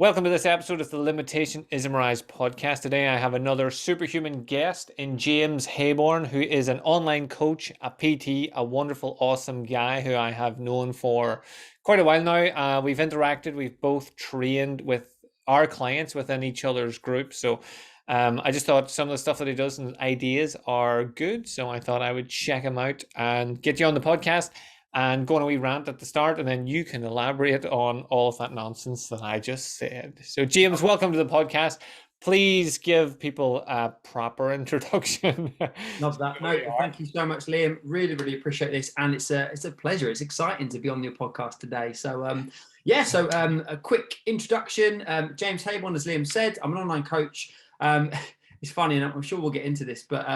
Welcome to this episode of the Limitation Is A Mirage podcast. Today I have another superhuman guest in James Heybourn, who is an online coach, a PT, a wonderful, awesome guy who I have known for quite a while now. We've interacted, we've both trained with our clients within each other's group. So I just thought some of the stuff that he does and ideas are good. So I thought I would check him out and get you on the podcast and go on a wee rant at the start, and then you can elaborate on all of that nonsense that I just said. So, James, welcome to the podcast. Please give people a proper introduction. Love that. No, thank you so much, Liam. Really, really appreciate this, and it's a pleasure. It's exciting to be on your podcast today. So, a quick introduction. James Heybourn, as Liam said, I'm an online coach. It's funny, and I'm sure we'll get into this, but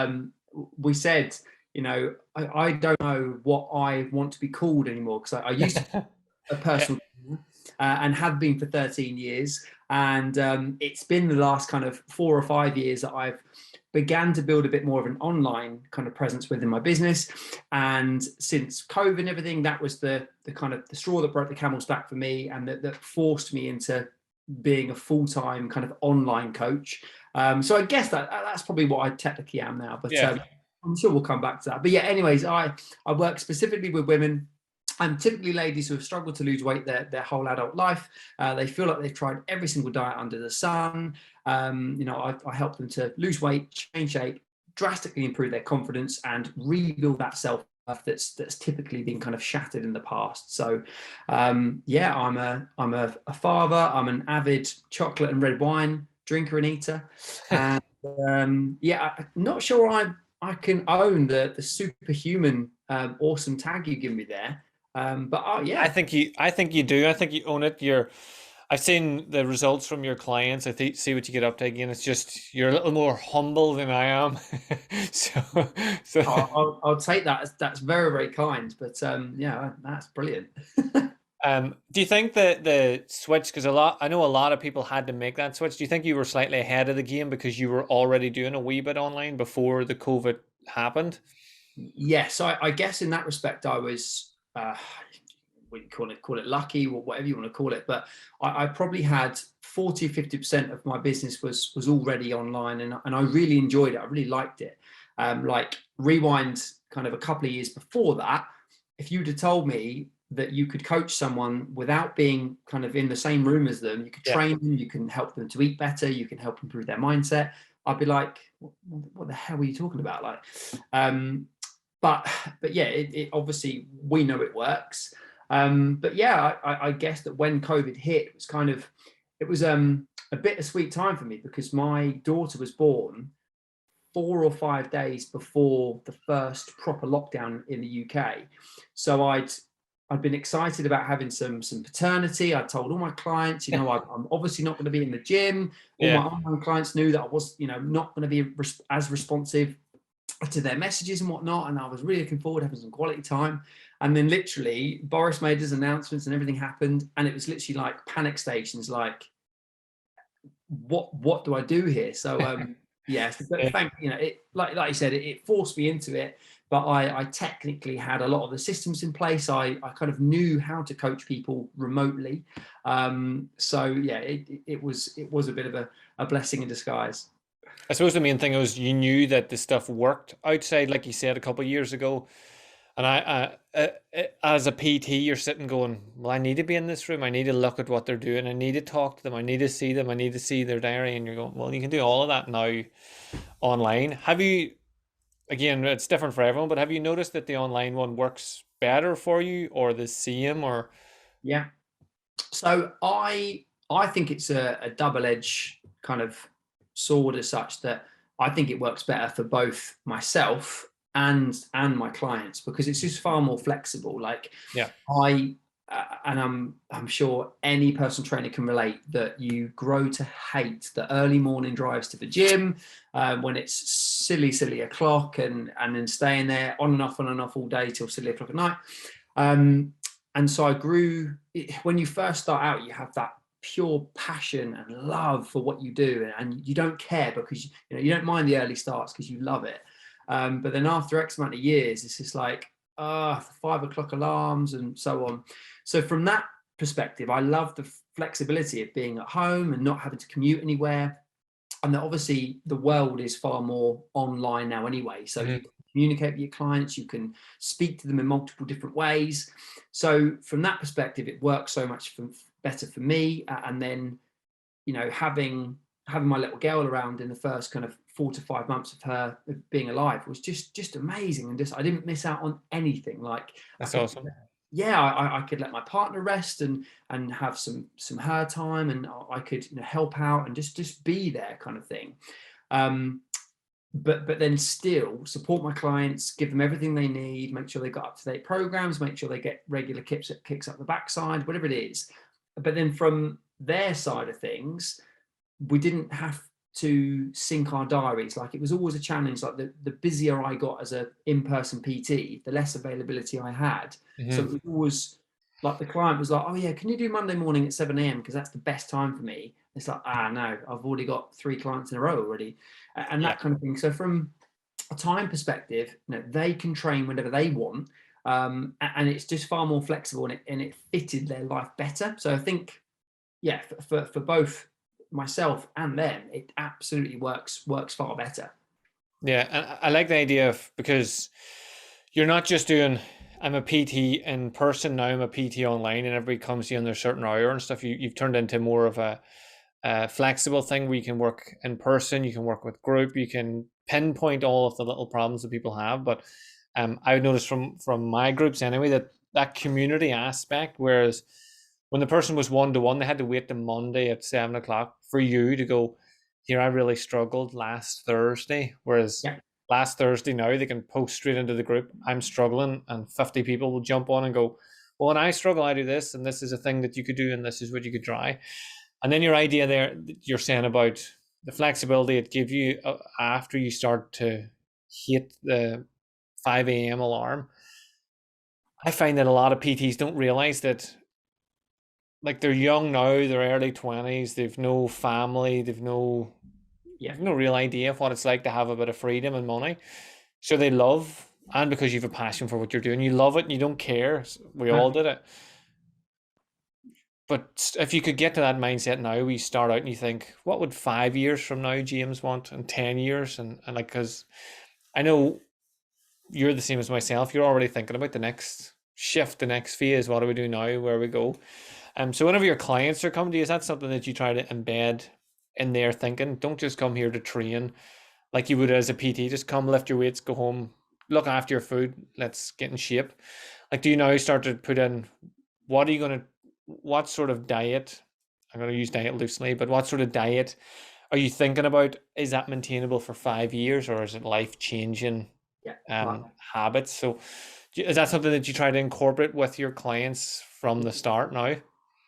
we said, I don't know what I want to be called anymore, because I used to be a personal trainer, and have been for 13 years. And it's been the last kind of 4 or 5 years that I've began to build a bit more of an online kind of presence within my business. And since COVID and everything, that was the kind of the straw that broke the camel's back for me, and that forced me into being a full-time kind of online coach. So I guess that's probably what I technically am now. But I'm sure we'll come back to that. But yeah, anyways, I work specifically with women, and typically ladies who have struggled to lose weight their whole adult life. They feel like they've tried every single diet under the sun. I help them to lose weight, change shape, drastically improve their confidence, and rebuild that self-worth that's typically been kind of shattered in the past. So I'm a father. I'm an avid chocolate and red wine drinker and eater. And I'm not sure I can own the superhuman awesome tag you give me there. I think you do. I think you own it. I've seen the results from your clients. See what you get up to. Again, it's just you're a little more humble than I am. so I'll take that. That's very, very kind. But that's brilliant. Do you think that the switch, because I know a lot of people had to make that switch. Do you think you were slightly ahead of the game because you were already doing a wee bit online before the COVID happened? Yes, I guess in that respect, I was, we call it lucky, or whatever you want to call it. But I probably had 40 or 50% of my business was already online, and I really enjoyed it. I really liked it. Like rewind kind of a couple of years before that, if you'd have told me that you could coach someone without being kind of in the same room as them, you could train them, you can help them to eat better, you can help improve their mindset, I'd be like, what the hell are you talking about? Like, but yeah, it obviously we know it works. I guess that when COVID hit, it was a bittersweet time for me, because my daughter was born 4 or 5 days before the first proper lockdown in the UK. So I'd been excited about having some paternity. I told all my clients, I'm obviously not going to be in the gym. All my online clients knew that I was, not going to be as responsive to their messages and whatnot. And I was really looking forward to having some quality time. And then literally Boris made his announcements and everything happened. And it was literally like panic stations, like, what do I do here? So, like you said, it forced me into it. But I technically had a lot of the systems in place. I kind of knew how to coach people remotely. It was a bit of a blessing in disguise. I suppose the main thing was you knew that the stuff worked outside, like you said a couple of years ago. And as a PT, you're sitting going, well, I need to be in this room. I need to look at what they're doing. I need to talk to them. I need to see them. I need to see their diary. And you're going, well, you can do all of that now online. Have you, again, it's different for everyone, but have you noticed that the online one works better for you, or the same, or? Yeah. So I think it's a double-edged kind of sword, as such, that I think it works better for both myself and my clients, because it's just far more flexible. Like, I'm sure any personal trainer can relate that you grow to hate the early morning drives to the gym, when it's silly o'clock, and then staying there on and off all day till silly o'clock at night. And so I grew. When you first start out, you have that pure passion and love for what you do, and you don't care, because you don't mind the early starts because you love it. But then after X amount of years, it's just like 5 o'clock alarms and so on. So from that perspective, I love the flexibility of being at home and not having to commute anywhere. And that obviously the world is far more online now anyway. So you can communicate with your clients, you can speak to them in multiple different ways. So from that perspective, it works so much better for me. And then, you know, having my little girl around in the first kind of 4 to 5 months of her being alive was just amazing. And just, I didn't miss out on anything. Like, That's awesome. Yeah, I could let my partner rest and have some her time, and I could, you know, help out and just be there, kind of thing. But then still support my clients, give them everything they need, make sure they got up-to-date programs, make sure they get regular kicks up the backside, whatever it is. But then from their side of things, we didn't have to sync our diaries. Like, it was always a challenge. Like, the busier I got as a in-person PT, the less availability I had. So it was always like, the client was like, oh yeah, can you do Monday morning at 7 a.m? Because that's the best time for me. It's like, no, I've already got 3 clients in a row already. And that kind of thing. So from a time perspective, you know, they can train whenever they want. And it's just far more flexible, and it fitted their life better. So I think, yeah, for both myself and them, it absolutely works far better. Yeah, and I like the idea of, because you're not just doing, I'm a PT in person, now I'm a PT online, and everybody comes to you on their certain hour and stuff. You've turned into more of a flexible thing where you can work in person, you can work with group, you can pinpoint all of the little problems that people have. But I would notice from my groups anyway, that community aspect, whereas when the person was 1-to-1, they had to wait to Monday at 7 o'clock for you to go, here, I really struggled last Thursday. Whereas last Thursday, now they can post straight into the group, I'm struggling, and 50 people will jump on and go, well, when I struggle, I do this, and this is a thing that you could do, and this is what you could try. And then your idea there, you're saying about the flexibility it gives you after you start to hit the 5 a.m. alarm. I find that a lot of PTs don't realize that, like, they're young now, they're early 20s, they've no family, they've no real idea of what it's like to have a bit of freedom and money. So they love, and because you have a passion for what you're doing, you love it and you don't care. We all did it. But if you could get to that mindset now, we start out and you think, what would 5 years from now James want, and 10 years? And like, because I know you're the same as myself, you're already thinking about the next shift, the next phase. What do we do now? Where we go? So whenever your clients are coming to you, is that something that you try to embed in their thinking? Don't just come here to train like you would as a PT. Just come, lift your weights, go home, look after your food, let's get in shape. Like, do you now start to put in, what sort of diet, I'm going to use diet loosely, but what sort of diet are you thinking about? Is that maintainable for 5 years, or is it life-changing habits? So is that something that you try to incorporate with your clients from the start now?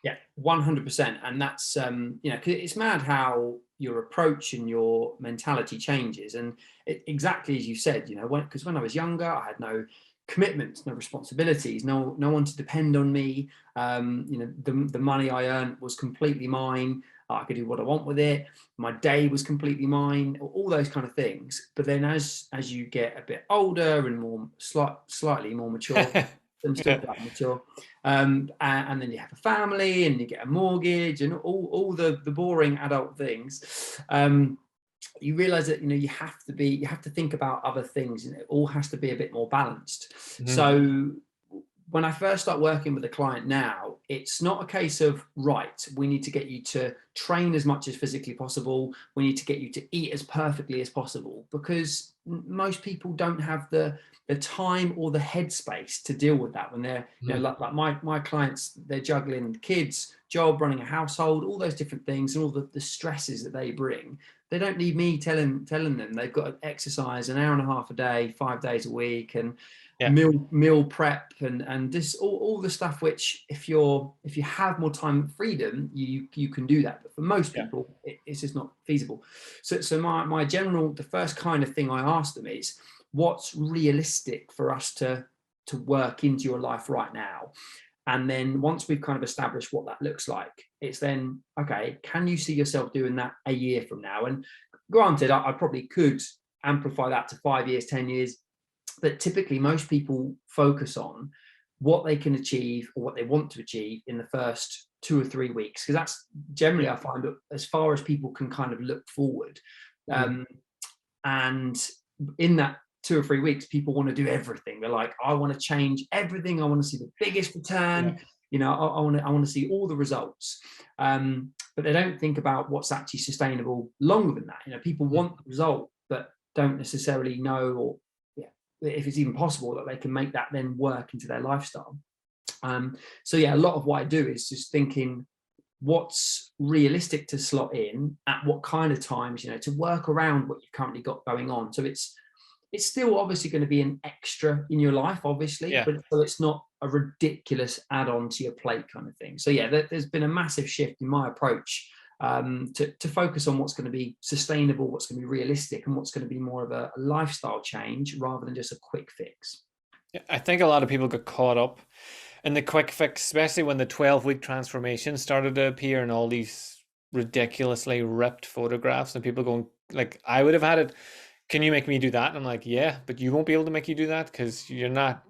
Yeah, 100%. And that's, you know, 'cause it's mad how your approach and your mentality changes. And exactly as you said, you know, because when I was younger, I had no commitments, no responsibilities, no one to depend on me. You know, the money I earned was completely mine. I could do what I want with it. My day was completely mine, all those kind of things. But then as you get a bit older and more slightly more mature, I'm still quite mature, and then you have a family and you get a mortgage and all the boring adult things. You realize that, you know, you have to think about other things, and it all has to be a bit more balanced. So when I first start working with a client now, it's not a case of, right, we need to get you to train as much as physically possible, we need to get you to eat as perfectly as possible, because most people don't have the time or the headspace to deal with that when they're, you know, like my clients, they're juggling kids, job, running a household, all those different things, and all the stresses that they bring. They don't need me telling them they've got to exercise an hour and a half a day, 5 days a week, and meal prep and this all the stuff which, if you have more time and freedom, you can do that. But for most people, it's just not feasible. So the first kind of thing I ask them is, what's realistic for us to work into your life right now? And then once we've kind of established what that looks like, it's then, okay, can you see yourself doing that a year from now? And granted, I probably could amplify that to 5 years, 10 years, but typically most people focus on what they can achieve or what they want to achieve in the first 2 or 3 weeks, because that's generally, I find, as far as people can kind of look forward. And in that 2 or 3 weeks, people want to do everything. They're like, I want to change everything. I want to see the biggest return. You know, I want to see all the results. But they don't think about what's actually sustainable longer than that. You know, people want the result, but don't necessarily know, or if it's even possible that they can make that then work into their lifestyle. So yeah, a lot of what I do is just thinking what's realistic to slot in at what kind of times, you know, to work around what you've currently got going on. So it's still obviously going to be an extra in your life, obviously, but so it's not a ridiculous add-on to your plate kind of thing. So yeah, there's been a massive shift in my approach to focus on what's going to be sustainable, what's going to be realistic, and what's going to be more of a lifestyle change rather than just a quick fix. I think a lot of people got caught up in the quick fix, especially when the 12-week transformation started to appear and all these ridiculously ripped photographs and people going like, I would have had it, can you make me do that? And I'm like, yeah, but you won't be able to make you do that because you're not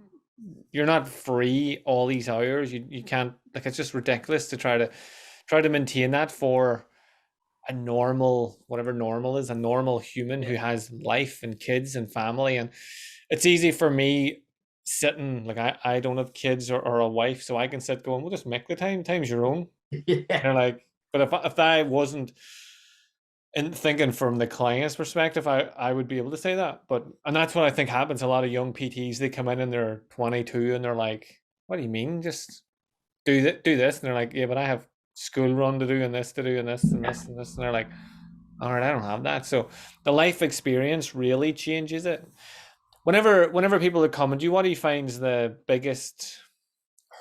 free all these hours. You can't, like, it's just ridiculous to try to maintain that for a normal, whatever normal is, a normal human who has life and kids and family. And it's easy for me sitting, like, I don't have kids or a wife, so I can sit going, we'll just make the time's your own. And like, but if I wasn't in thinking from the client's perspective, I would be able to say that. And that's what I think happens. A lot of young PTs, they come in and they're 22 and they're like, what do you mean? Just do this. And they're like, yeah, but I have school run to do and this to do and this and this and this. And they're like, all right, I don't have that. So the life experience really changes it. Whenever people are coming to you, what do you find is the biggest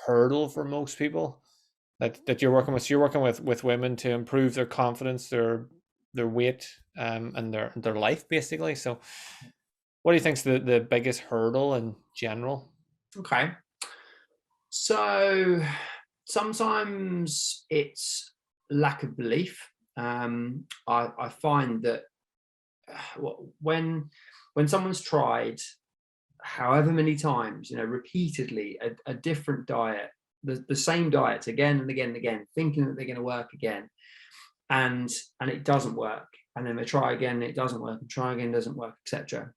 hurdle for most people that you're working with? So you're working with women to improve their confidence, their weight, and their life, basically. So what do you think is the biggest hurdle in general? Okay. So sometimes it's lack of belief. I find that when someone's tried however many times, you know, repeatedly a different diet, the same diets again and again and again, thinking that they're going to work again, and it doesn't work, and then they try again, it doesn't work, and try again, doesn't work, etc.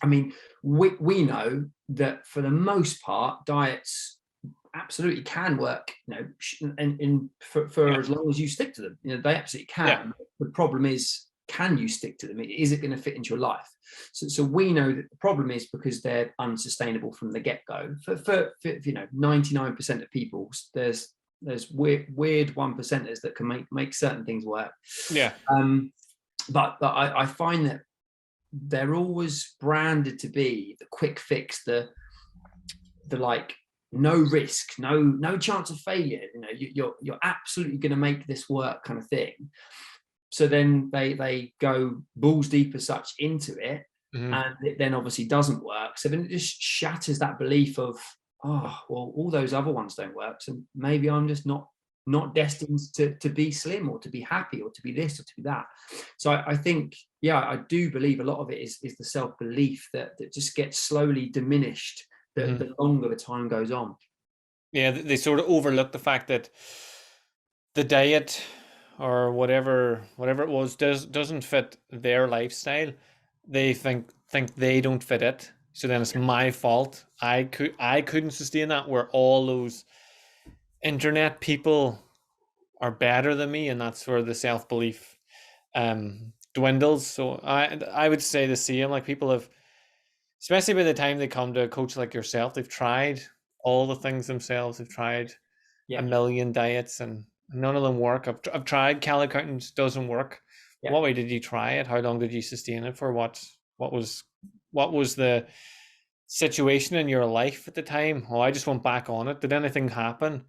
I mean, we know that for the most part, diets absolutely can work, you know, and for as long as you stick to them, you know, they absolutely can. The problem is, can you stick to them? Is it going to fit into your life? So we know that the problem is because they're unsustainable from the get-go. For you know, 99% of people, there's weird 1%ers that can make certain things work. But I find that they're always branded to be the quick fix, the like, no risk, no chance of failure, you know, you're absolutely going to make this work kind of thing. So then they go balls deep as such into it, and it then obviously doesn't work. So then it just shatters that belief of, oh, well, all those other ones don't work, so maybe I'm just not destined to be slim, or to be happy, or to be this, or to be that. So I think, yeah, I do believe a lot of it is the self-belief that just gets slowly diminished the longer the time goes on. Yeah, they sort of overlook the fact that the diet or whatever it was doesn't fit their lifestyle. They think they don't fit it, so then it's my fault. I couldn't sustain that, where all those internet people are better than me, and that's where the self-belief dwindles. So I would say the same. Like, people have, especially by the time they come to a coach like yourself, they've tried all the things themselves. They've tried a million diets and none of them work. I've tried calorie counting, doesn't work. What way did you try it? How long did you sustain it for? What was the situation in your life at the time? Oh, I just went back on it. Did anything happen?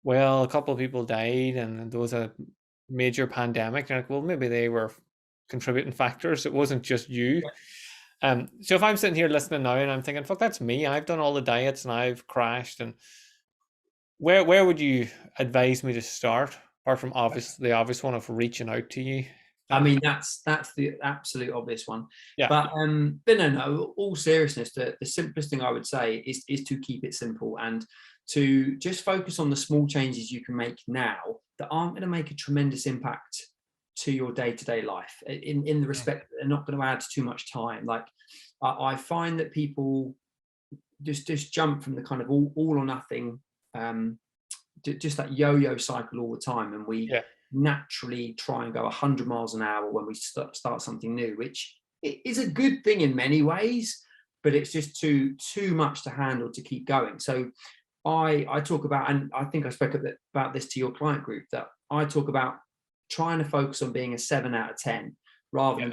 Well, a couple of people died and there was a major pandemic. You're like, well, maybe they were contributing factors. It wasn't just you. So if I'm sitting here listening now and I'm thinking, fuck, that's me. I've done all the diets and I've crashed. And where would you advise me to start, apart from the obvious one of reaching out to you? I mean, that's the absolute obvious one. Yeah. But no, all seriousness, the simplest thing I would say is to keep it simple and to just focus on the small changes you can make now that aren't going to make a tremendous impact to your day-to-day life, in the respect that they're not going to add too much time. Like I find that people just jump from the kind of all or nothing, just that yo-yo cycle all the time, and we naturally try and go 100 miles an hour when we start something new, which is a good thing in many ways, but it's just too much to handle to keep going. So I talk about, and I think I spoke about this to your client group, that I talk about trying to focus on being a 7 out of 10 rather than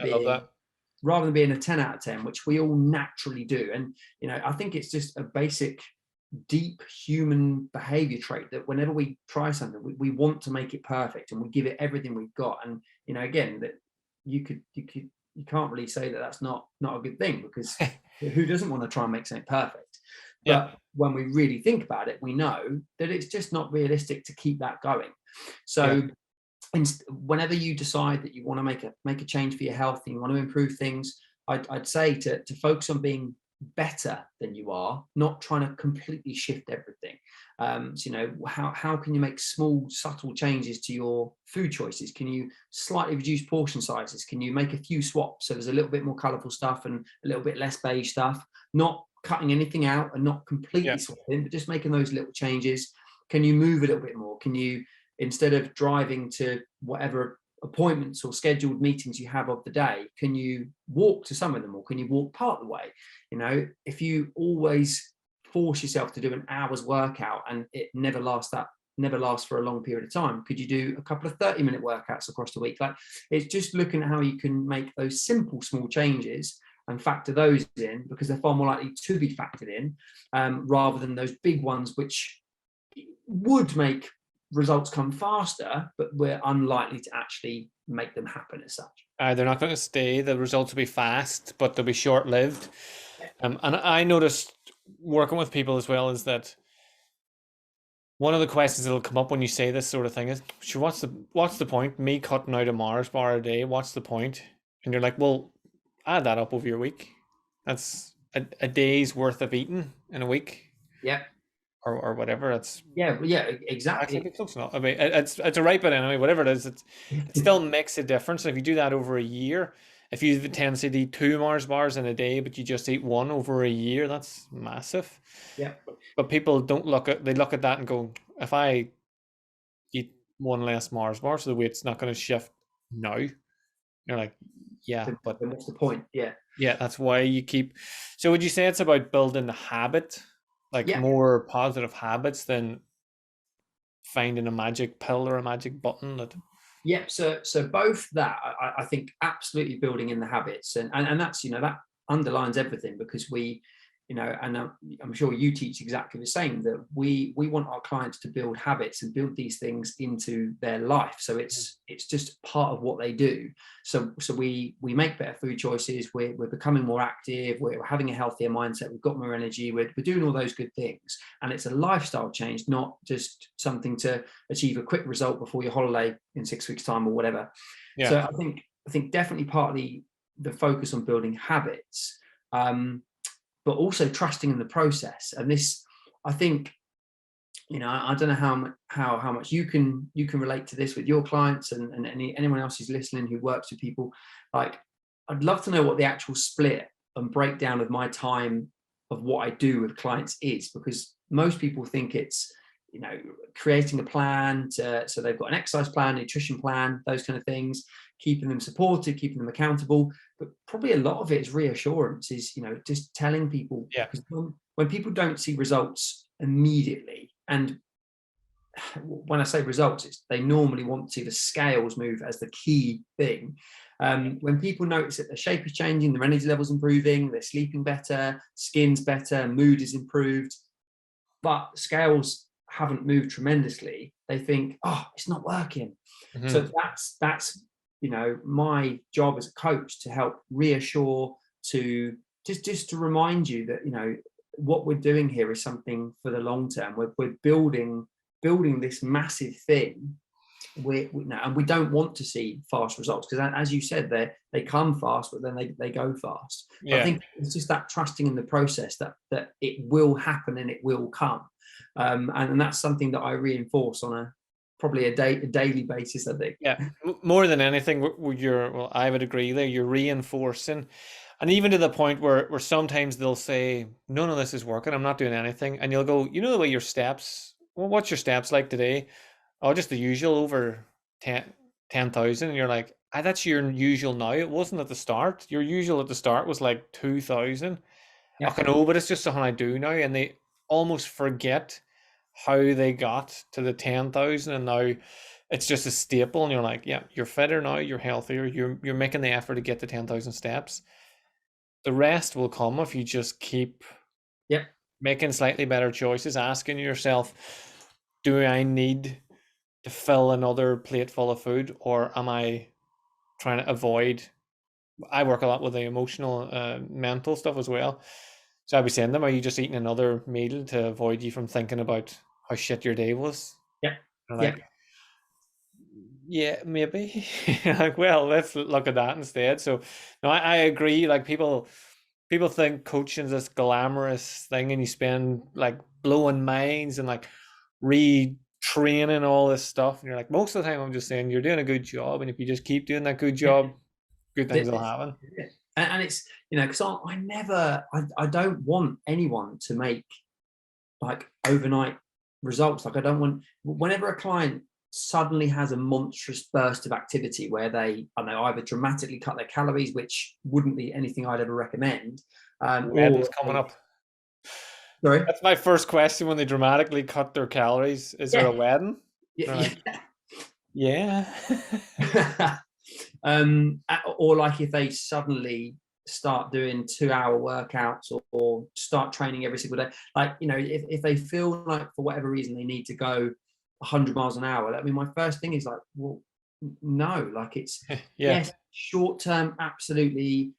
being a 10 out of 10, which we all naturally do. And I think it's just a basic deep human behavior trait that whenever we try something, we want to make it perfect and we give it everything we've got. And again, that you can't really say that that's not a good thing, because who doesn't want to try and make something perfect? But when we really think about it, we know that it's just not realistic to keep that going. So whenever you decide that you want to make a change for your health and you want to improve things, I'd say to focus on being better than you are, not trying to completely shift everything. So how can you make small subtle changes to your food choices? Can you slightly reduce portion sizes? Can you make a few swaps so there's a little bit more colorful stuff and a little bit less beige stuff? Not cutting anything out and not completely swapping, but just making those little changes. Can you move a little bit more? Can you, instead of driving to whatever appointments or scheduled meetings you have of the day, can you walk to some of them, or can you walk part of the way? If you always force yourself to do an hour's workout and it never lasts for a long period of time, could you do a couple of 30-minute workouts across the week? Like, it's just looking at how you can make those simple small changes and factor those in, because they're far more likely to be factored in, rather than those big ones which would make results come faster, but we're unlikely to actually make them happen as such. They're not going to stay. The results will be fast, but they'll be short-lived. And I noticed working with people as well is that one of the questions that'll come up when you say this sort of thing is, sure, what's the point? Me cutting out a Mars bar a day, what's the point? And you're like, well, add that up over your week. That's a day's worth of eating in a week. Yeah. Or whatever. It's exactly. Close enough. I mean, it's a right, but anyway, whatever it is, it still makes a difference. If you do that over a year, if you have a tendency to eat 2 Mars bars in a day, but you just eat 1 over a year, that's massive. Yeah. But people don't look at that and go, if I eat 1 less Mars bar, so the weight's not going to shift now. You're like, yeah, but what's the point? Yeah, that's why you keep. So would you say it's about building the habit? More positive habits than finding a magic pill or a magic button that. Yep. So both that, I think, absolutely building in the habits, and that's that underlines everything, because we, and I'm sure you teach exactly the same, that we want our clients to build habits and build these things into their life. So it's just part of what they do. So we make better food choices. We're becoming more active. We're having a healthier mindset. We've got more energy. We're doing all those good things. And it's a lifestyle change, not just something to achieve a quick result before your holiday in 6 weeks' time or whatever. Yeah. So I think definitely partly the focus on building habits, but also trusting in the process. And this, I think, I don't know how much you can relate to this with your clients and anyone else who's listening who works with people. Like, I'd love to know what the actual split and breakdown of my time of what I do with clients is, because most people think it's, creating a plan so they've got an exercise plan, nutrition plan, those kind of things, keeping them supported, keeping them accountable. But probably a lot of it is reassurance, is, just telling people, because when people don't see results immediately, and when I say results, they normally want to see the scales move as the key thing. When people notice that their shape is changing, their energy levels improving, they're sleeping better, skin's better, mood is improved, but scales haven't moved tremendously, they think, oh, it's not working. Mm-hmm. So that's my job as a coach, to help reassure, to just to remind you that what we're doing here is something for the long term. We're building this massive thing, and we don't want to see fast results, because as you said, they come fast, but then they go fast. Yeah. I think it's just that trusting in the process that it will happen and it will come, and that's something that I reinforce on probably a daily basis, I think. Yeah, more than anything, well, I would agree there. You're reinforcing, and even to the point where sometimes they'll say, "None of this is working. I'm not doing anything," and you'll go, "You know the way your steps? Well, what's your steps like today? Oh, just the usual over 10,000." And you're like, that's your usual now. It wasn't at the start. Your usual at the start was like 2,000. Yeah. I know, but it's just something I do now, and they almost forget how they got to the 10,000, and now it's just a staple. And you're like, yeah, you're fitter now, you're healthier, you're making the effort to get to 10,000 steps. The rest will come if you just keep making slightly better choices, asking yourself, do I need to fill another plate full of food, or am I trying to avoid? I work a lot with the emotional, mental stuff as well. So I'd be saying to them, are you just eating another meal to avoid you from thinking about how shit your day was? Yeah. Like, yeah, maybe. Like, well, let's look at that instead. So no, I agree. Like people think coaching is this glamorous thing, and you spend like blowing minds and like retraining all this stuff. And you're like, most of the time I'm just saying you're doing a good job. And if you just keep doing that good job, good things will happen. And it's, because I don't want anyone to make like overnight results. Like I don't want, whenever a client suddenly has a monstrous burst of activity where they, I don't know, either dramatically cut their calories, which wouldn't be anything I'd ever recommend. Wedding's coming up. Sorry? That's my first question when they dramatically cut their calories. Is there a wedding? Yeah. Or like if they suddenly start doing 2-hour workouts or start training every single day, like, if they feel like for whatever reason they need to go 100 miles an hour, I mean, my first thing is like, well, no, like it's yes, short term, absolutely,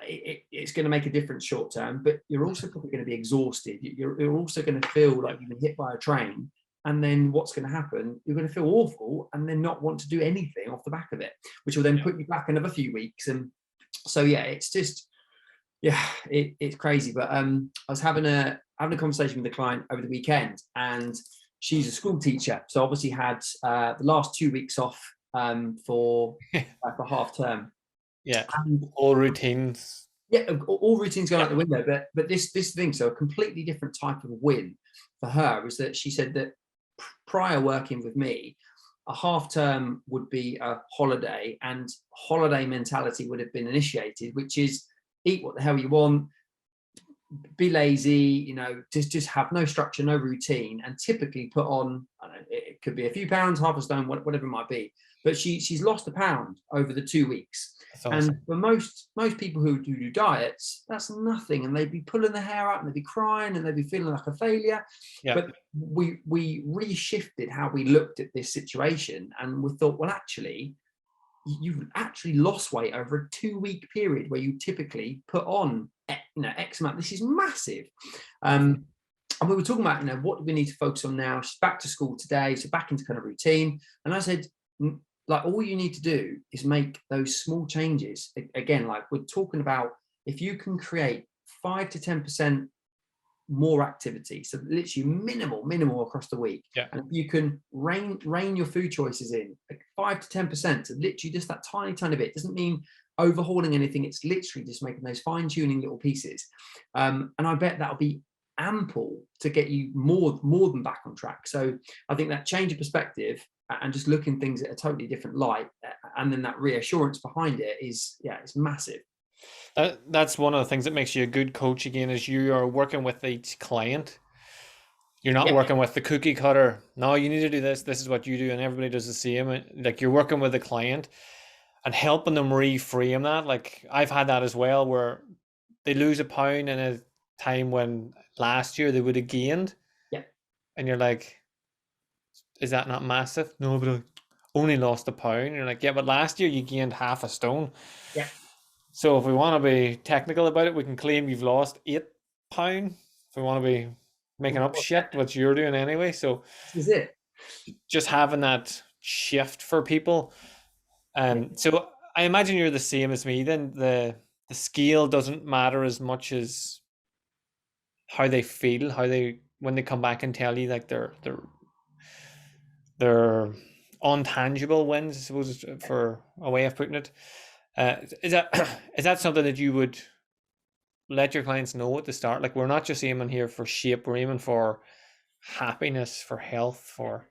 it's going to make a difference short term, but you're also probably going to be exhausted. You're also going to feel like you've been hit by a train, and then what's going to happen? You're going to feel awful and then not want to do anything off the back of it, which will then put you back another few weeks. And so it's just it's crazy. But I was having a conversation with a client over the weekend, and she's a school teacher, so obviously had the last 2 weeks off for half term. Yeah, and all routines. Yeah, all routines go out the window. But this thing, so a completely different type of win for her is that she said that prior working with me, a half term would be a holiday, and holiday mentality would have been initiated, which is eat what the hell you want, be lazy, just have no structure, no routine, and typically put on, I don't know, it could be a few pounds, half a stone, whatever it might be. But she's lost a pound over the 2 weeks. Awesome. And for most people who do diets, that's nothing, and they'd be pulling their hair out and they'd be crying and they'd be feeling like a failure. But we reshifted how we looked at this situation, and we thought, well, actually, you've actually lost weight over a 2-week period where you typically put on X amount. This is massive. And we were talking about, what do we need to focus on now? She's back to school today, so back into kind of routine. And I said, like, all you need to do is make those small changes. Again, like we're talking about, if you can create 5 to 10% more activity, so literally minimal across the week, and if you can rein your food choices in, like 5 to 10%, so literally just that tiny bit. It doesn't mean overhauling anything, it's literally just making those fine-tuning little pieces, and I bet that'll be ample to get you more than back on track. So I think that change of perspective and just looking things at a totally different light, and then that reassurance behind it is, it's massive. That's one of the things that makes you a good coach, again, is you are working with each client. You're not working with the cookie cutter. No, you need to do this. This is what you do, and everybody does the same. Like, you're working with the client and helping them reframe that. Like, I've had that as well, where they lose a pound in a time when last year they would have gained. And you're like, is that not massive? No, but I only lost a pound. And you're like, yeah, but last year you gained half a stone. So if we want to be technical about it, we can claim you've lost 8 pounds. If we want to be making up shit, what you're doing anyway. So this is it. Just having that shift for people. So I imagine you're the same as me. Then the scale doesn't matter as much as how they feel, how they when they come back and tell you like they're untangible wins, I suppose, for a way of putting it. Is that is that something that you would let your clients know at the start? Like, we're not just aiming here for shape, we're aiming for happiness, for health, for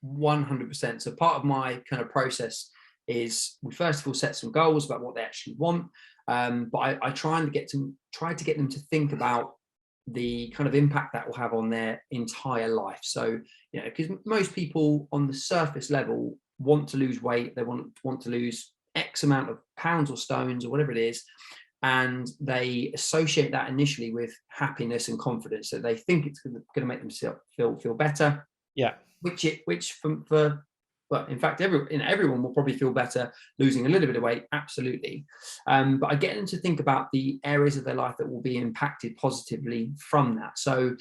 100%. So part of my kind of process is we first of all set some goals about what they actually want, but I try to get them to think about the kind of impact that will have on their entire life. So, you know, because most people on the surface level want to lose weight, they want to lose X amount of pounds or stones or whatever it is, and they associate that initially with happiness and confidence. So they think it's going to make them feel better. yeah. Which for well, in fact, everyone will probably feel better losing a little bit of weight, absolutely. But I get them to think about the areas of their life that will be impacted positively from that. So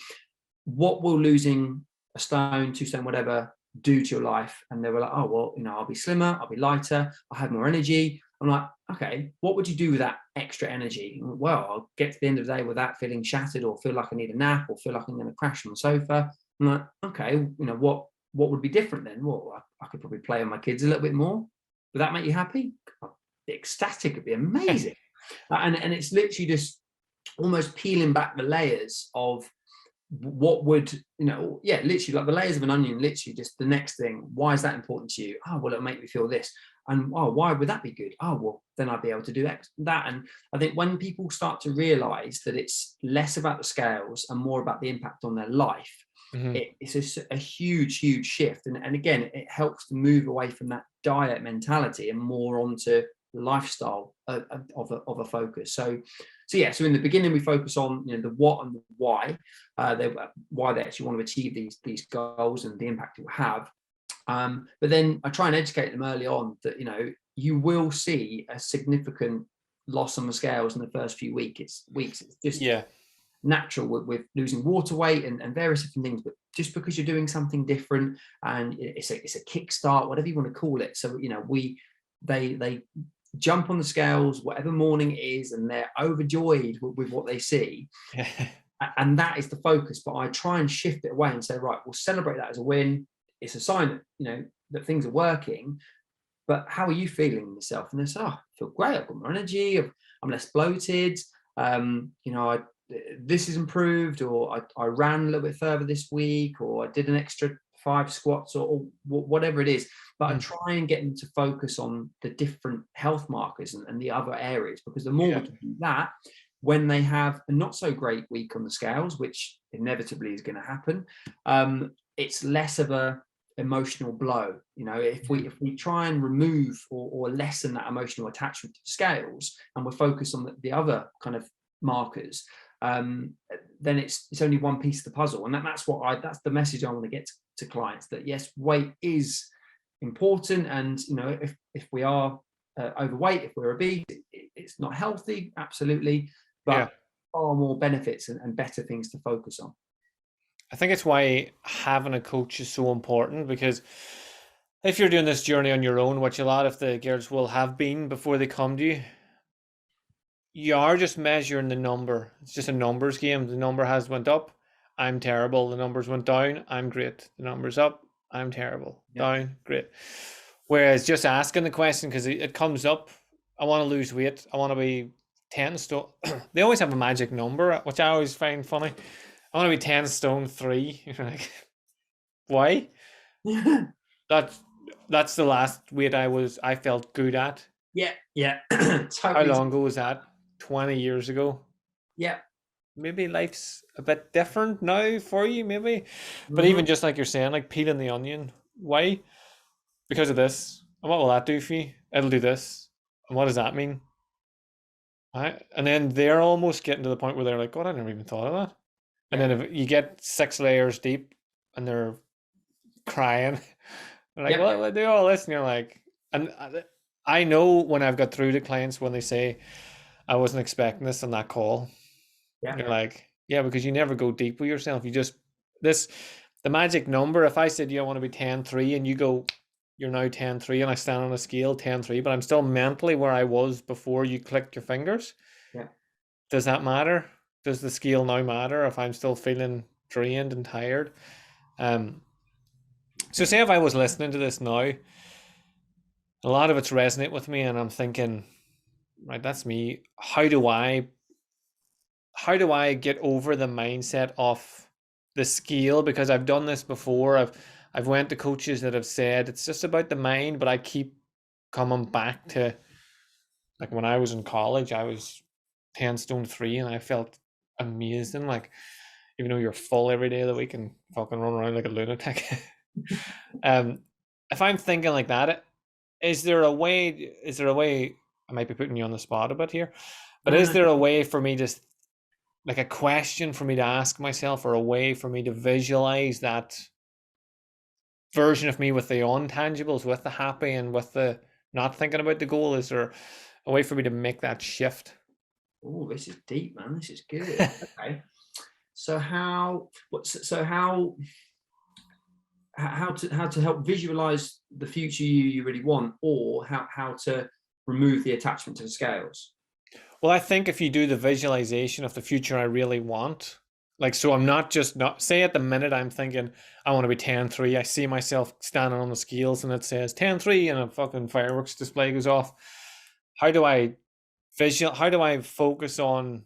what will losing a stone, 2 stone, whatever, do to your life? And they were like, oh, well, you know, I'll be slimmer, I'll be lighter, I'll have more energy. I'm like, okay, what would you do with that extra energy? Well, I'll get to the end of the day without feeling shattered or feel like I need a nap or feel like I'm going to crash on the sofa. I'm like, okay, you know, what would be different then? Well, I could probably play with my kids a little bit more. Would that make you happy? I'd be ecstatic. It'd be amazing. And it's literally just almost peeling back the layers of what would, you know, yeah, literally like the layers of an onion, literally just the next thing. Why is that important to you? Oh, well, it'll make me feel this. And oh, why would that be good? Oh, well, then I'd be able to do that. And I think when people start to realize that it's less about the scales and more about the impact on their life, it's a huge shift. And again, it helps to move away from that diet mentality and more onto lifestyle of a focus. So in the beginning, we focus on, you know, the what and the why, why they actually want to achieve these goals and the impact it will have. But then I try and educate them early on that, you know, you will see a significant loss on the scales in the first few weeks. It's just natural with losing water weight and various different things. But just because you're doing something different, and it's a kickstart, whatever you want to call it. So, you know, they jump on the scales whatever morning it is, and they're overjoyed with what they see. And that is the focus. But I try and shift it away and say, right, we'll celebrate that as a win. It's a sign that, you know, that things are working. But how are you feeling yourself? And they say, oh, I feel great. I've got more energy. I'm less bloated. You know, this is improved, or I ran a little bit further this week, or I did an extra 5 squats, or whatever it is. But I try and get them to focus on the different health markers and the other areas, because the more we can do that, when they have a not so great week on the scales, which inevitably is going to happen, it's less of a emotional blow. You know, if we try and remove or lessen that emotional attachment to the scales, and we're focused on the other kind of markers, then it's only one piece of the puzzle. And that's the message I want to get to clients, that yes, weight is important, and, you know, if we are overweight, if we're obese, it's not healthy, absolutely, but far more benefits and better things to focus on. I think it's why having a coach is so important, because if you're doing this journey on your own, which a lot of the girls will have been before they come to you, you are just measuring the number. It's just a numbers game. The number has went up, I'm terrible. The numbers went down, I'm great. The numbers up, I'm terrible. Down, great. Whereas just asking the question, because it comes up, I want to lose weight, I want to be 10 stone. They always have a magic number, which I always find funny. I want to be 10 stone 3. You're like, why? That's the last weight I felt good at. Yeah. Totally. How long ago was that? 20 years ago. Yeah. Maybe life's a bit different now for you, maybe. But even just like you're saying, like peeling the onion. Why? Because of this. And what will that do for you? It'll do this. And what does that mean? Right? And then they're almost getting to the point where they're like, God, I never even thought of that. And then if you get 6 layers deep and they're crying, they're like, well, I do all this. And you're like, and I know when I've got through to clients when they say, I wasn't expecting this on that call. You're like, yeah, because you never go deep with yourself. You just, the magic number, if I said, I want to be 10-3, and you go, you're now 10.3 and I stand on a scale 10.3, but I'm still mentally where I was before you clicked your fingers. Yeah. Does that matter? Does the scale now matter if I'm still feeling drained and tired? So say if I was listening to this now, a lot of it's resonate with me, and I'm thinking, right, that's me. How do I get over the mindset of the scale? Because I've done this before. I've went to coaches that have said it's just about the mind, but I keep coming back to, like, when I was in college, I was 10 stone 3 and I felt amazing. Like, even though you're full every day of the week and fucking run around like a lunatic. If I'm thinking like that, is there a way, I might be putting you on the spot a bit here, but is there a way for me to, like, a question for me to ask myself, or a way for me to visualize that version of me with the intangibles, with the happy and with the not thinking about the goal? Is there a way for me to make that shift? Oh, this is deep, man. This is good. Okay. So how to help visualize the future you really want, or how to remove the attachment to the scales? Well, I think if you do the visualization of the future I really want, like, so I'm not say at the minute I'm thinking I want to be 10.3. I see myself standing on the scales and it says 10.3 and a fucking fireworks display goes off. How do I focus on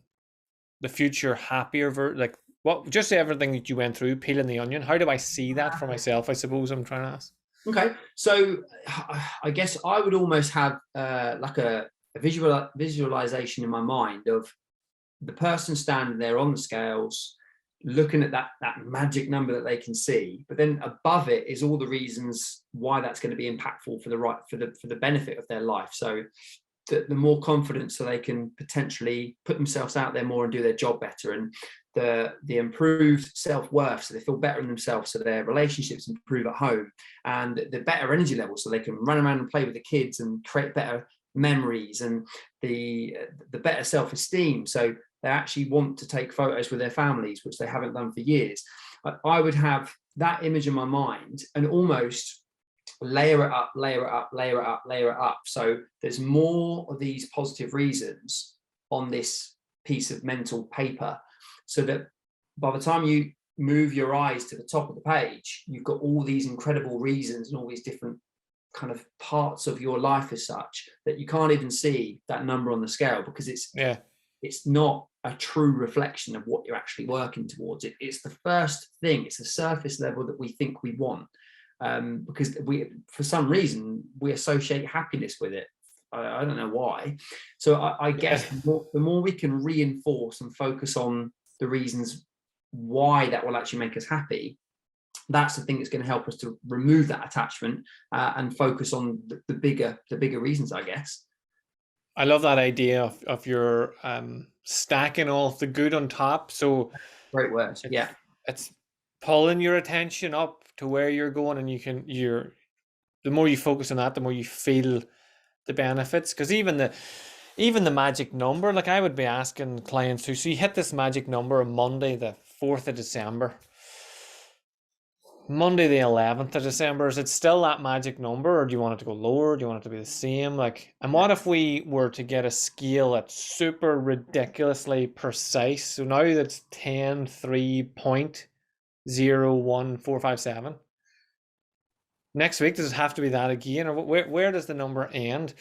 the future happier like, what, just everything that you went through, peeling the onion, how do I see that for myself, I suppose I'm trying to ask. Okay, so I guess I would almost have like a visualization in my mind of the person standing there on the scales, looking at that magic number that they can see, but then above it is all the reasons why that's going to be impactful for the benefit of their life. So the more confidence, so they can potentially put themselves out there more and do their job better, and the improved self-worth, so they feel better in themselves, so their relationships improve at home, and the better energy levels, so they can run around and play with the kids and create better memories, and the better self-esteem, so they actually want to take photos with their families, which they haven't done for years. I would have that image in my mind and almost layer it up, layer it up, layer it up, layer it up. So there's more of these positive reasons on this piece of mental paper, so that by the time you move your eyes to the top of the page, you've got all these incredible reasons and all these different kind of parts of your life as such that you can't even see that number on the scale, because it's not a true reflection of what you're actually working towards. It's the first thing, it's the surface level that we think we want. Because for some reason, we associate happiness with it. I don't know why. So I guess the more we can reinforce and focus on the reasons why that will actually make us happy, that's the thing that's going to help us to remove that attachment and focus on the bigger reasons, I guess. I love that idea of your stacking all of the good on top. So great words. Yeah, it's pulling your attention up to where you're going, and the more you focus on that, the more you feel the benefits. Because even the magic number, like, I would be asking clients so you hit this magic number on Monday the 4th of December, Monday the 11th of December, is it still that magic number, or do you want it to go lower? Do you want it to be the same? Like, and what if we were to get a scale that's super ridiculously precise? So now that's 10.3.01457. Next week, does it have to be that again, or where does the number end?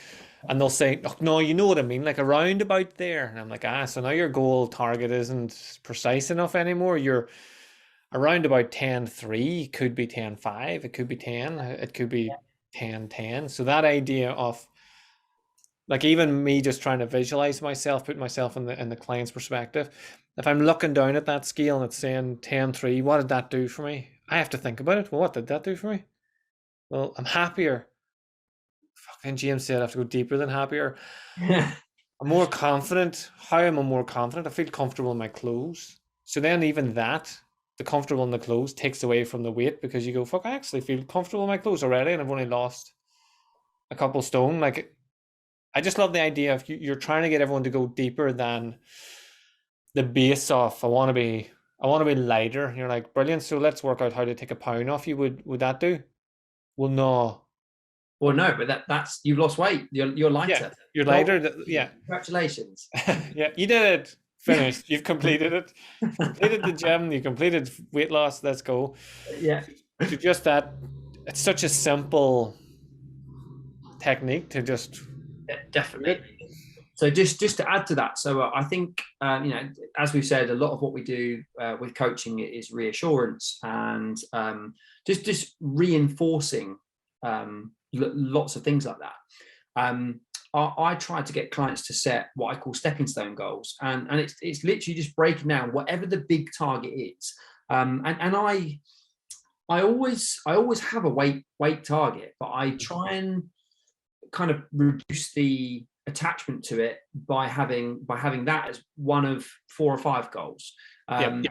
And they'll say, oh, no, you know what I mean, like around about there. And I'm like, so now your goal target isn't precise enough anymore. You're around about 10.3, could be 10.5, it could be 10, it could be 10.10. So that idea of, like, even me just trying to visualize myself, put myself in the client's perspective, if I'm looking down at that scale and it's saying 10.3, what did that do for me? I have to think about it. Well, what did that do for me? Well, I'm happier. Fucking James said I have to go deeper than happier. I'm more confident. How am I more confident? I feel comfortable in my clothes. So then even that, the comfortable in the clothes, takes away from the weight, because you go, fuck, I actually feel comfortable in my clothes already, and I've only lost a couple stone. Like, I just love the idea of you're trying to get everyone to go deeper than the base of I want to be lighter. And you're like, brilliant. So let's work out how to take a pound off you. Would that do? Well, no. Well, no, but that's you've lost weight. You're lighter. You're lighter. Yeah. Congratulations. Yeah, you did it. Finished. You've completed it. You've completed the gym. You completed weight loss. Let's go. Yeah. To just that, it's such a simple technique to just definitely. So just to add to that, so I think as we've said, a lot of what we do with coaching is reassurance and just reinforcing lots of things like that. I try to get clients to set what I call stepping stone goals, and it's literally just breaking down whatever the big target is. And I always have a weight target, but I try and kind of reduce the attachment to it by having that as one of 4 or 5 goals. So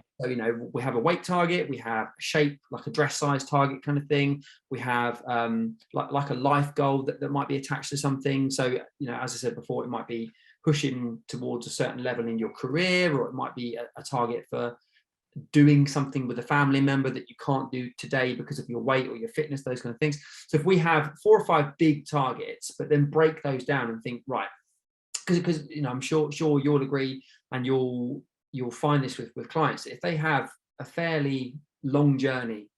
we have a weight target, we have a shape, like a dress size target kind of thing, we have like a life goal that might be attached to something. So as I said before, it might be pushing towards a certain level in your career, or it might be a target for doing something with a family member that you can't do today because of your weight or your fitness, those kind of things. So if we have 4 or 5 big targets, but then break those down and think, right, because I'm sure you'll agree, and you'll find this with clients, if they have a fairly long journey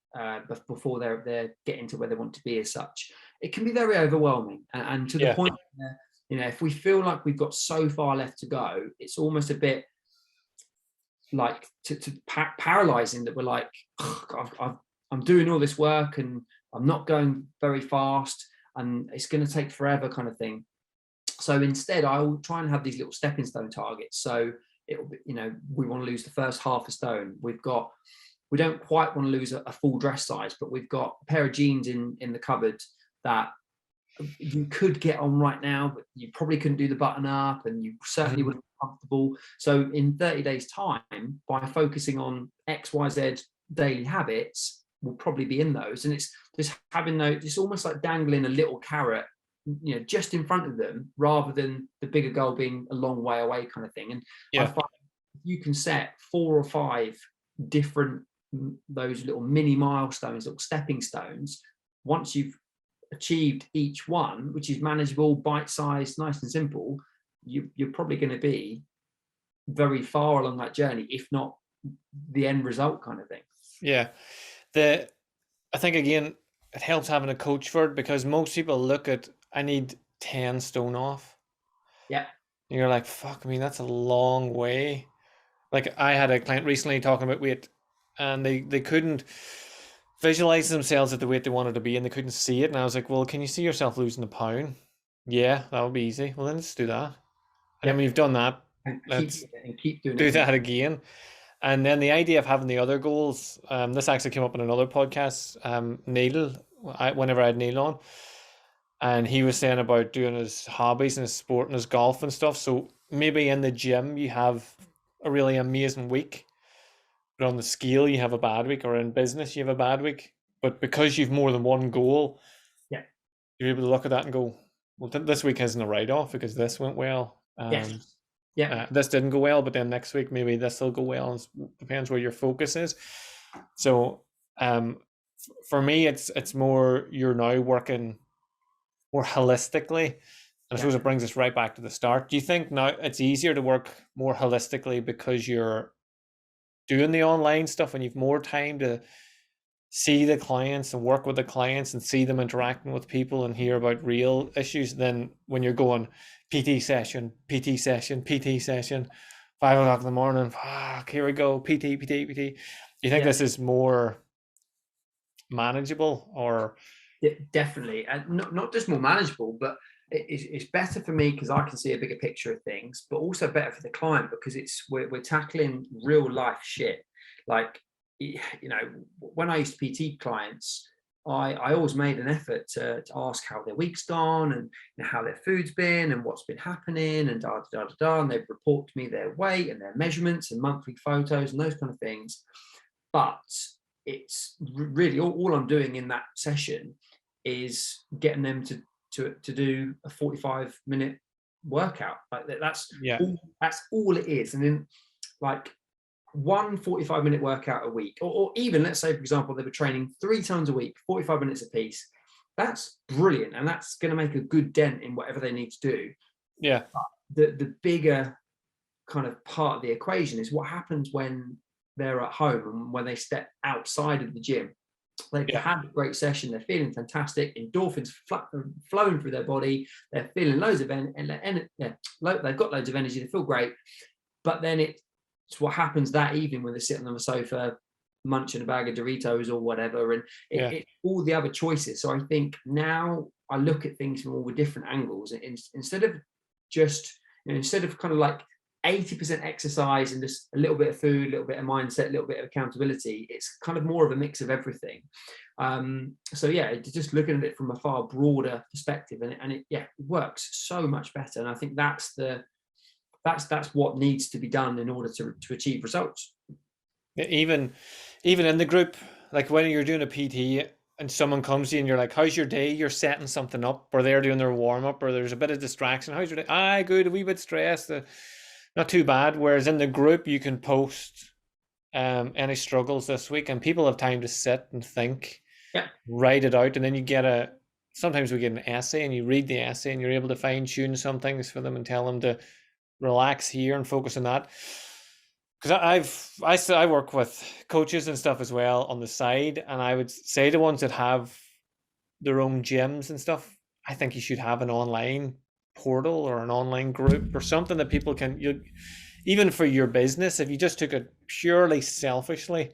before they're getting to where they want to be as such, it can be very overwhelming, and to the point where, if we feel like we've got so far left to go, it's almost a bit like paralyzing, that we're like, I'm doing all this work and I'm not going very fast and it's going to take forever kind of thing. So instead, I'll try and have these little stepping stone targets. So it'll be, we want to lose the first half a stone. We don't quite want to lose a full dress size, but we've got a pair of jeans in the cupboard that you could get on right now, but you probably couldn't do the button up, and you certainly wouldn't be comfortable. So in 30 days time, by focusing on XYZ daily habits, we'll probably be in those. And it's just having those, it's almost like dangling a little carrot, just in front of them, rather than the bigger goal being a long way away kind of thing. And I find you can set 4 or 5 different, those little mini milestones, little stepping stones. Once you've achieved each one, which is manageable, bite-sized, nice and simple, you're probably going to be very far along that journey, if not the end result kind of thing. I think again, it helps having a coach for it, because most people look at, I need 10 stone off. And you're like, fuck me, that's a long way. Like, I had a client recently talking about weight, and they couldn't visualize themselves at the weight they wanted to be, and they couldn't see it. And I was like, well, can you see yourself losing a pound? Yeah, that would be easy. Well, then let's do that. And then when you've done that, let's keep doing that again. And then the idea of having the other goals, this actually came up in another podcast, Neill, whenever I had Neill on, and he was saying about doing his hobbies and his sport and his golf and stuff. So maybe in the gym you have a really amazing week, but on the scale you have a bad week, or in business you have a bad week. But because you've more than one goal, you're able to look at that and go, well, this week isn't a write-off because this went well. This didn't go well, but then next week maybe this will go well. It depends where your focus is. So for me, it's more, you're now working more holistically. And I suppose it brings us right back to the start. Do you think now it's easier to work more holistically because you're doing the online stuff and you've more time to see the clients and work with the clients and see them interacting with people and hear about real issues, than when you're going PT session, 5 o'clock in the morning, here we go, PT? Do you think this is more manageable, or? Definitely, and not just more manageable, but it's better for me because I can see a bigger picture of things, but also better for the client because we're tackling real life shit. Like, when I used to PT clients, I always made an effort to ask how their week's gone, and how their food's been, and what's been happening, and and they'd report to me their weight and their measurements and monthly photos and those kind of things. But it's really all I'm doing in that session is getting them to do a 45-minute workout. Like that's all it is. And then, like, one 45-minute workout a week, or even, let's say, for example, they were training 3 times a week, 45 minutes a piece. that's brilliant, and that's going to make a good dent in whatever they need to do. Yeah. But the bigger kind of part of the equation is what happens when they're at home and when they step outside of the gym. They've had a great session, they're feeling fantastic, endorphins flowing through their body, they're feeling loads of energy, they've got loads of energy, they feel great. But then it's what happens that evening when they're sitting on the sofa munching a bag of Doritos or whatever, and it's all the other choices. So I think now I look at things from all the different angles, instead of just, instead of kind of like 80% exercise and just a little bit of food, a little bit of mindset, a little bit of accountability, it's kind of more of a mix of everything. So yeah, just looking at it from a far broader perspective, and it works so much better. And I think that's what needs to be done in order to achieve results. Even in the group, like when you're doing a PT and someone comes to you and you're like, how's your day? You're setting something up, or they're doing their warm up, or there's a bit of distraction. How's your day? Good, a wee bit stressed. Not too bad. Whereas in the group, you can post any struggles this week, and people have time to sit and think, write it out, and then sometimes we get an essay, and you read the essay, and you're able to fine tune some things for them and tell them to relax here and focus on that. Because I work with coaches and stuff as well on the side, and I would say the ones that have their own gyms and stuff, I think you should have an online portal or an online group or something that people can, even for your business, if you just took it purely selfishly,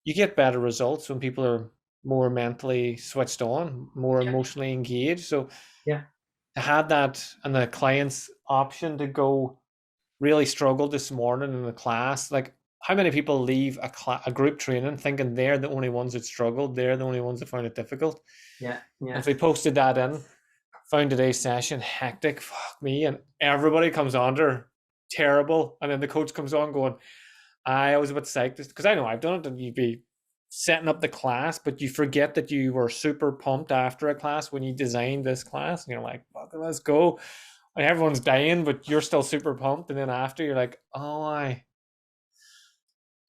you get better results when people are more mentally switched on, more emotionally engaged. So to have that and the client's option to go, really struggled this morning in the class, like how many people leave a group training thinking they're the only ones that struggled, they're the only ones that found it difficult. If we posted that in, found today's session hectic, fuck me, and everybody comes under terrible, and then the coach comes on going, I was a bit psyched, because I know I've done it, and you'd be setting up the class, but you forget that you were super pumped after a class when you designed this class, and you're like, fuck, let's go. And everyone's dying, but you're still super pumped. And then after, you're like,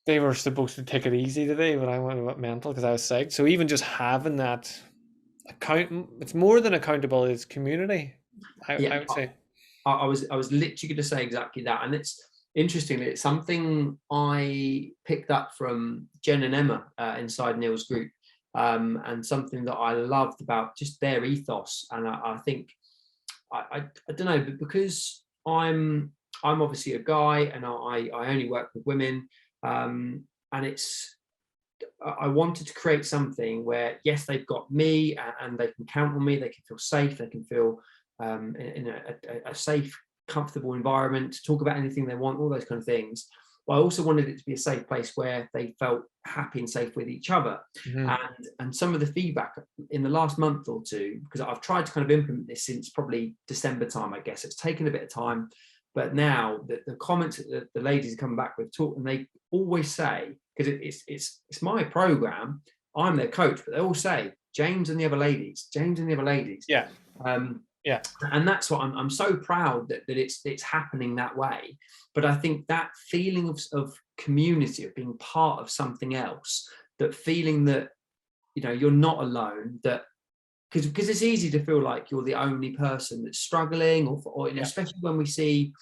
they were supposed to take it easy today, but I went a bit mental because I was psyched. So even just having that it's more than accountability, it's community. I would say. I was literally going to say exactly that, and it's interesting that it's something I picked up from Jen and Emma inside Neill's group, and something that I loved about just their ethos. And I think. I don't know, but because I'm obviously a guy, and I only work with women, and I wanted to create something where, yes, they've got me and they can count on me, they can feel safe, they can feel in a safe, comfortable environment to talk about anything they want, all those kind of things. But I also wanted it to be a safe place where they felt happy and safe with each other. And some of the feedback in the last month or two, because I've tried to kind of implement this since probably December time, I guess it's taken a bit of time, but now the comments that the ladies are coming back with and they always say, because it's my program, I'm their coach, but they all say James and the other ladies. And that's what I'm so proud that it's happening that way. But I think that feeling of community, of being part of something else, that feeling that you're not alone, that because it's easy to feel like you're the only person that's struggling, or especially when we see,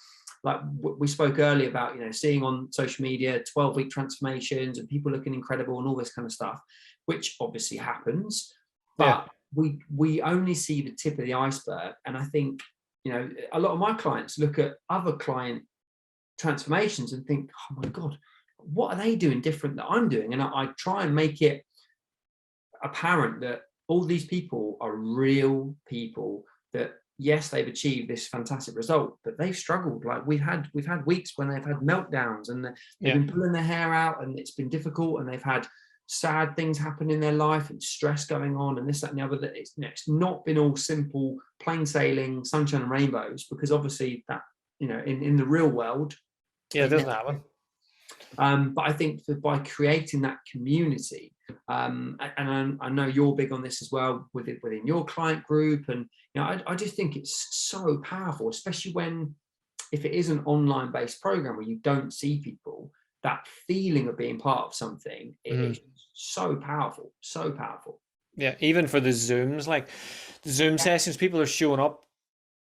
like we spoke earlier about, seeing on social media 12-week transformations and people looking incredible and all this kind of stuff, which obviously happens, but we only see the tip of the iceberg. And I think, a lot of my clients look at other client transformations and think, oh my God, what are they doing different that I'm doing? And I try and make it apparent that all these people are real people, that yes, they've achieved this fantastic result, but they've struggled. Like we've had weeks when they've had meltdowns, and they've been pulling their hair out, and it's been difficult, and they've had sad things happen in their life and stress going on and this, that, and the other. That it's not been all simple, plain sailing, sunshine and rainbows, because obviously that, in the real world, it doesn't happen. But I think that by creating that community, and I know you're big on this as well within your client group, and I just think it's so powerful, especially if it is an online based program where you don't see people. That feeling of being part of something is so powerful, so powerful. Yeah, even for the Zooms, like the Zoom sessions, people are showing up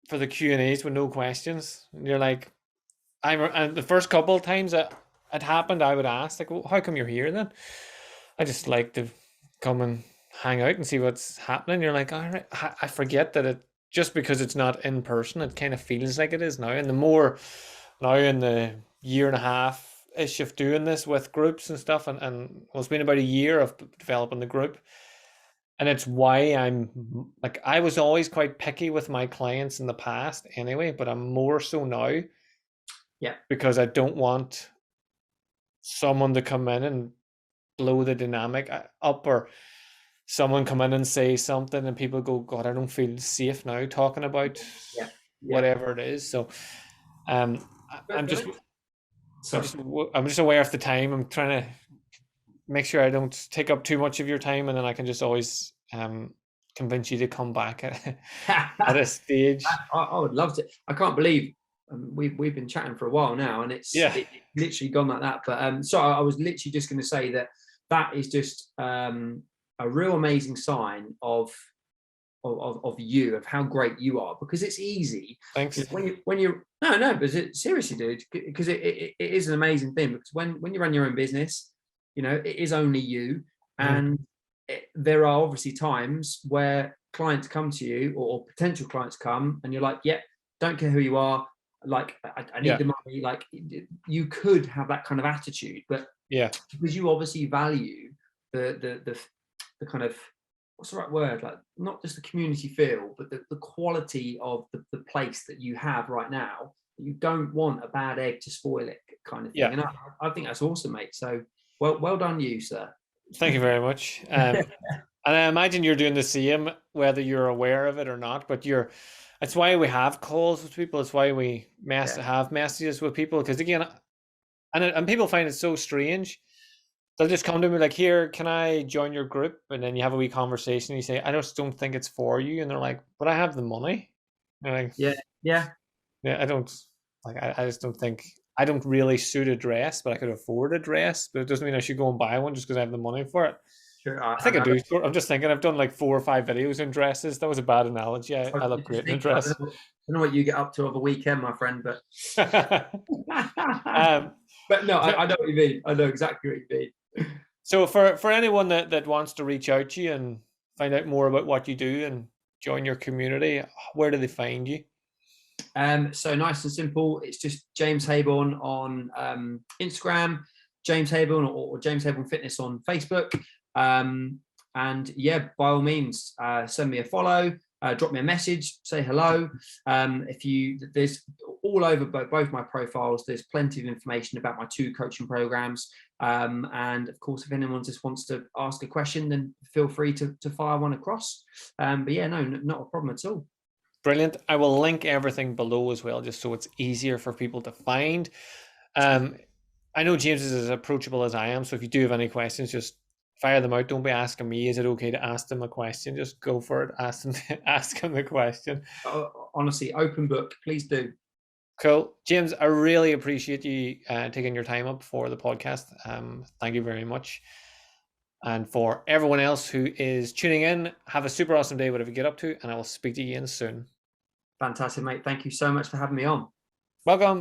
for the Q&As with no questions. And you're like, and the first couple of times that it happened, I would ask, like, well, how come you're here then? I just like to come and hang out and see what's happening. You're like, all right, I forget that it just because it's not in person, it kind of feels like it is now. And the more now in the year and a half ish of doing this with groups and stuff, and well, it's been about a year of developing the group. And it's why I'm like, I was always quite picky with my clients in the past anyway, but I'm more so now. Yeah. Because I don't want someone to come in and blow the dynamic up, or someone come in and say something and people go, God, I don't feel safe now talking about whatever it is. So I'm just aware of the time. I'm trying to make sure I don't take up too much of your time, and then I can just always convince you to come back at a stage. I would love to. I can't believe we've been chatting for a while now, and it's literally gone like that. But so I was literally just going to say that is just a real amazing sign of you, of how great you are, because it's easy. Thanks. When you no, but seriously, dude, because it is an amazing thing, because when you run your own business, you know, it is only you, and there are obviously times where clients come to you, or potential clients come, and you're like, yeah, don't care who you are, like I need the money. Like, you could have that kind of attitude, but because you obviously value the kind of, what's the right word, like not just the community feel, but the quality of the place that you have right now. You don't want a bad egg to spoil it, kind of thing. And I think that's awesome, mate. So well done you, sir. Thank you very much. And I imagine you're doing the same, whether you're aware of it or not, but it's why we have calls with people. It's why we have messages with people, because again, and people find it so strange. They'll just come to me like, here, can I join your group? And then you have a wee conversation. You say, I just don't think it's for you. And they're like, but I have the money. And I'm like, yeah. I don't, like, I just don't think, I don't really suit a dress, but I could afford a dress. But it doesn't mean I should go and buy one just because I have the money for it. Sure. I think I do. I'm just thinking, I've done like 4 or 5 videos in dresses. That was a bad analogy. I look great in a dress. I don't know what you get up to over the weekend, my friend, but but no, I know what you mean. I know exactly what you mean. So for anyone that wants to reach out to you and find out more about what you do and join your community, where do they find you? So nice and simple. It's just James Heybourn on Instagram, James Heybourn, or James Heybourn Fitness on Facebook. And yeah, by all means, send me a follow, drop me a message, say hello. There's all over both my profiles, there's plenty of information about my 2 coaching programs. And of course, if anyone just wants to ask a question, then feel free to fire one across. But yeah, no, not a problem at all. Brilliant. I will link everything below as well, just so it's easier for people to find. I know James is as approachable as I am, so if you do have any questions, just fire them out. Don't be asking me, is it okay to ask them a question? Just go for it. Ask them the question. Honestly, open book. Please do. Cool. James, I really appreciate you taking your time up for the podcast. Thank you very much. And for everyone else who is tuning in, have a super awesome day, whatever you get up to, and I will speak to you again soon. Fantastic, mate. Thank you so much for having me on. Welcome.